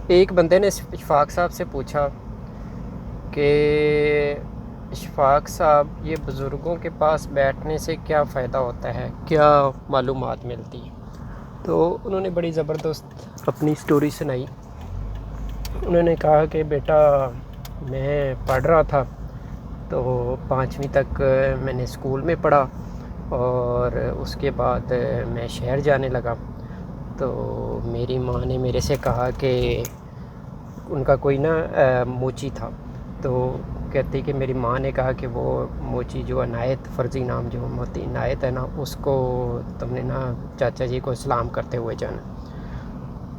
ایک بندے نے اشفاق صاحب سے پوچھا کہ اشفاق صاحب یہ بزرگوں کے پاس بیٹھنے سے کیا فائدہ ہوتا ہے، کیا معلومات ملتی ہیں؟ تو انہوں نے بڑی زبردست اپنی سٹوری سنائی۔ انہوں نے کہا کہ بیٹا میں پڑھ رہا تھا تو 5ویں تک میں نے اسکول میں پڑھا، اور اس کے بعد میں شہر جانے لگا تو میری ماں نے میرے سے کہا کہ ان کا کوئی موچی تھا، تو کہتے کہ میری ماں نے کہا کہ وہ موچی جو عنایت، فرضی نام جو موتی عنایت ہے نا، اس کو تم نے چاچا جی کو سلام کرتے ہوئے جانا۔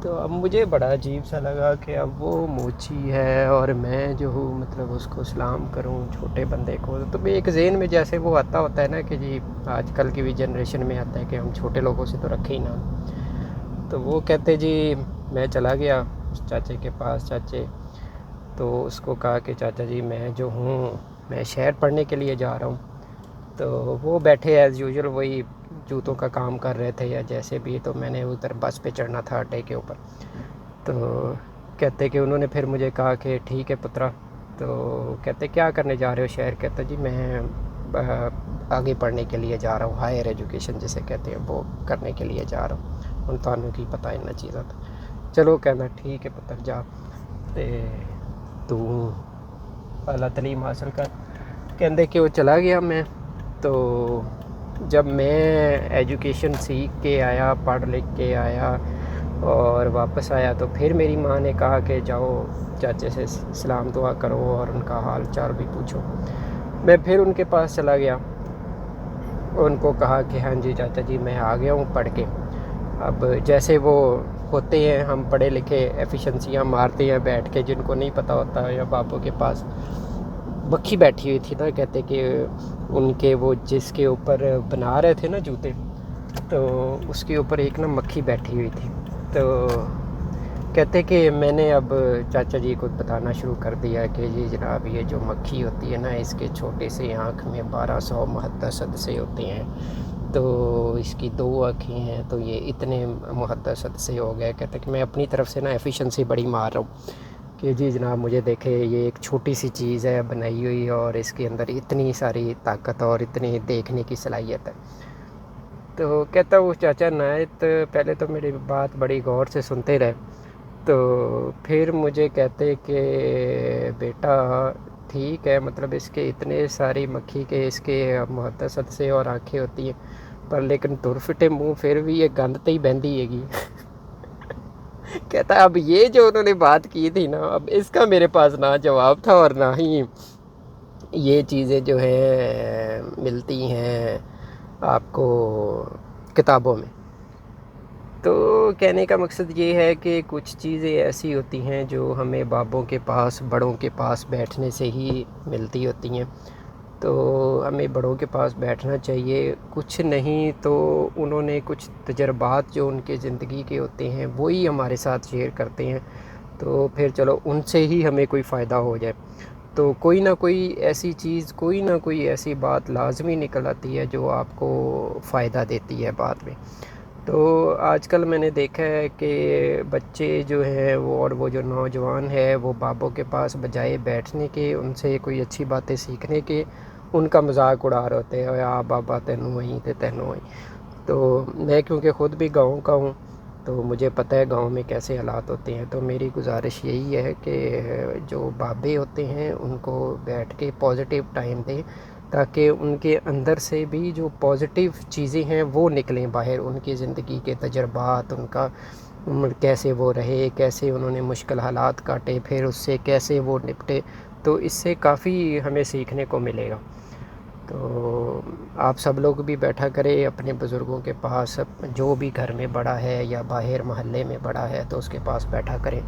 تو اب مجھے بڑا عجیب سا لگا کہ اب وہ موچی ہے اور میں جو ہوں مطلب اس کو سلام کروں چھوٹے بندے کو، تو ایک ذہن میں جیسے وہ آتا ہوتا ہے نا کہ جی آج کل کی بھی جنریشن میں آتا ہے کہ ہم چھوٹے لوگوں سے تو رکھے ہی نہ۔ تو وہ کہتے جی میں چلا گیا اس چاچے کے پاس، چاچے تو اس کو کہا کہ چاچا جی میں جو ہوں میں شہر پڑھنے کے لیے جا رہا ہوں۔ تو وہ بیٹھے ایز یوزول وہی جوتوں کا کام کر رہے تھے یا جیسے بھی، تو میں نے ادھر بس پہ چڑھنا تھا اڈے کے اوپر۔ تو کہتے کہ انہوں نے پھر مجھے کہا کہ ٹھیک ہے پترا، تو کہتے کیا کرنے جا رہے ہو شہر؟ کہتا جی میں آگے پڑھنے کے لیے جا رہا ہوں، ہائر ایجوکیشن جسے کہتے ہیں وہ کرنے کے لیے جا رہا ہوں، ان تانوں کی پتہ ان چیزاں تھا۔ چلو کہنا ٹھیک ہے پتر جا تے تو اعلیٰ تعلیم حاصل کر، کہندے کہ وہ چلا گیا۔ میں تو جب میں ایجوکیشن سیکھ کے آیا، پڑھ لکھ کے آیا اور واپس آیا، تو پھر میری ماں نے کہا کہ جاؤ چاچے سے سلام دعا کرو اور ان کا حال چال بھی پوچھو۔ میں پھر ان کے پاس چلا گیا، ان کو کہا کہ ہاں جی چاچا جی میں آ گیا ہوں پڑھ کے۔ اب جیسے وہ ہوتے ہیں ہم پڑھے لکھے ایفیشنسیاں مارتے ہیں بیٹھ کے، جن کو نہیں پتہ ہوتا، یا باپوں کے پاس مکھی بیٹھی ہوئی تھی نا، کہتے کہ ان کے وہ جس کے اوپر بنا رہے تھے نا جوتے، تو اس کے اوپر ایک مکھی بیٹھی ہوئی تھی۔ تو کہتے کہ میں نے اب چاچا جی کو بتانا شروع کر دیا کہ جی جناب یہ جو مکھی ہوتی ہے نا، اس کے چھوٹے سے آنکھ میں 1200 محدث حدثے ہوتے ہیں، تو اس کی 2 آنکھیں ہیں، تو یہ اتنے محدث حدثے ہو گئے۔ کہتے کہ میں اپنی طرف سے ایفیشنسی بڑی مار رہا ہوں کہ جی جناب مجھے دیکھے یہ ایک چھوٹی سی چیز ہے بنائی ہوئی، اور اس کے اندر اتنی ساری طاقت اور اتنی دیکھنے کی صلاحیت ہے۔ تو کہتا وہ چاچا عنایت پہلے تو میری بات بڑی غور سے سنتے رہے، تو پھر مجھے کہتے کہ بیٹا ٹھیک ہے، مطلب اس کے اتنے ساری مکھی کے اس کے محدث حدثے اور آنکھیں ہوتی ہیں، پر لیکن تر فٹے منہ پھر بھی یہ گند تے ہی بہندی ہے گی۔ کہتا اب یہ جو انہوں نے بات کی تھی نا، اب اس کا میرے پاس نہ جواب تھا اور نہ ہی یہ چیزیں جو ہیں ملتی ہیں آپ کو کتابوں میں۔ تو کہنے کا مقصد یہ ہے کہ کچھ چیزیں ایسی ہوتی ہیں جو ہمیں بابوں کے پاس، بڑوں کے پاس بیٹھنے سے ہی ملتی ہوتی ہیں، تو ہمیں بڑوں کے پاس بیٹھنا چاہیے۔ کچھ نہیں تو انہوں نے کچھ تجربات جو ان کے زندگی کے ہوتے ہیں وہی ہمارے ساتھ شیئر کرتے ہیں، تو پھر چلو ان سے ہی ہمیں کوئی فائدہ ہو جائے، تو کوئی نہ کوئی ایسی چیز، کوئی نہ کوئی ایسی بات لازمی نکل آتی ہے جو آپ کو فائدہ دیتی ہے بعد میں۔ تو آج کل میں نے دیکھا ہے کہ بچے جو ہیں وہ، اور وہ جو نوجوان ہے، وہ بابوں کے پاس بجائے بیٹھنے کے، ان سے کوئی اچھی باتیں سیکھنے کے، ان کا مذاق اڑا رہے ہوتے ہیں، آ بابا تینوں وہیں تے تینوں وہیں۔ تو میں کیونکہ خود بھی گاؤں کا ہوں تو مجھے پتہ ہے گاؤں میں کیسے حالات ہوتے ہیں، تو میری گزارش یہی ہے کہ جو بابے ہوتے ہیں ان کو بیٹھ کے پازیٹیو ٹائم دیں، تاکہ ان کے اندر سے بھی جو پازیٹیو چیزیں ہیں وہ نکلیں باہر، ان کی زندگی کے تجربات، ان کا کیسے وہ رہے، کیسے انہوں نے مشکل حالات کاٹے، پھر اس سے کیسے وہ نپٹے، تو اس سے کافی ہمیں سیکھنے کو ملے گا۔ تو آپ سب لوگ بھی بیٹھا کریں اپنے بزرگوں کے پاس، جو بھی گھر میں بڑا ہے یا باہر محلے میں بڑا ہے تو اس کے پاس بیٹھا کریں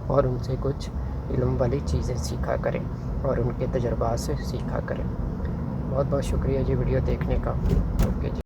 اور ان سے کچھ علم والی چیزیں سیکھا کریں اور ان کے تجربات سے سیکھا کریں۔ بہت بہت شکریہ جی ویڈیو دیکھنے کا۔ اوکے جی۔